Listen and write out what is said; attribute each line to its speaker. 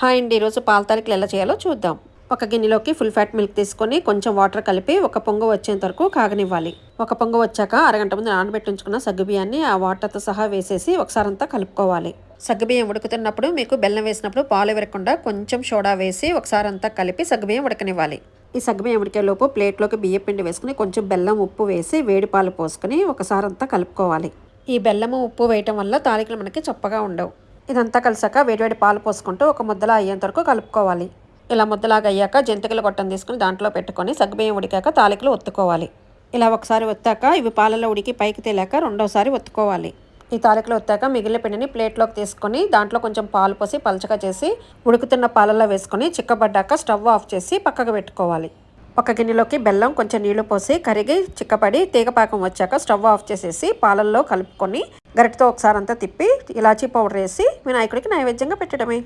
Speaker 1: Hi అండి. ఈరోజు పాల తాలికలు ఎలా చేయాలో చూద్దాం. ఒక గిన్నెలోకి ఫుల్ ఫ్యాట్ మిల్క్ తీసుకొని కొంచెం వాటర్ కలిపి ఒక పొంగు వచ్చేంత వరకు కాగనివ్వాలి. ఒక పొంగు వచ్చాక అరగంట ముందు నానబెట్టి ఉంచుకున్న సగ్గుబియ్యాన్ని ఆ వాటర్తో సహా వేసేసి ఒకసారి అంతా కలుపుకోవాలి. సగ్గుబియ్యం ఉడుకుతున్నప్పుడు మీకు బెల్లం వేసినప్పుడు పాలు విరగకుండా కొంచెం సోడా వేసి ఒకసారి అంతా కలిపి సగ్గుబియ్యం ఉడకనివ్వాలి. ఈ సగ్గుబియ్యం ఉడికేలోపు ప్లేట్లోకి బియ్య పిండి వేసుకుని కొంచెం బెల్లం ఉప్పు వేసి వేడి పాలు పోసుకొని ఒకసారి అంతా కలుపుకోవాలి. ఈ బెల్లము ఉప్పు వేయటం వల్ల తాలికలు మనకి చప్పగా ఉండవు. ఇదంతా కలిసాక వేడివేడి పాలు పోసుకుంటూ ఒక ముద్దలా అయ్యేంత వరకు కలుపుకోవాలి. ఇలా ముద్దలాగా అయ్యాక జంతికల గొట్టం తీసుకుని దాంట్లో పెట్టుకొని సగ్గుబియ్యం ఉడికాక తాలికలు ఒత్తుకోవాలి. ఇలా ఒకసారి ఒత్తాక ఇవి పాలలో ఉడికి పైకి తేలాక రెండోసారి ఒత్తుకోవాలి. ఈ తాలికలు ఒత్తాక మిగిలిన పిండిని ప్లేట్లోకి తీసుకొని దాంట్లో కొంచెం పాలు పోసి పలచగా చేసి ఉడుకుతున్న పాలల్లో వేసుకొని చిక్కబడ్డాక స్టవ్ ఆఫ్ చేసి పక్కకు పెట్టుకోవాలి. ఒక గిన్నెలోకి బెల్లం కొంచెం నీళ్లు పోసి కరిగి చిక్కపడి తీగపాకం వచ్చాక స్టవ్ ఆఫ్ చేసేసి పాలల్లో కలుపుకొని గరిటతో ఒకసారి అంతా తిప్పి ఇలాచీ పౌడర్ వేసి వినాయకుడికి నైవేద్యంగా పెట్టడమే.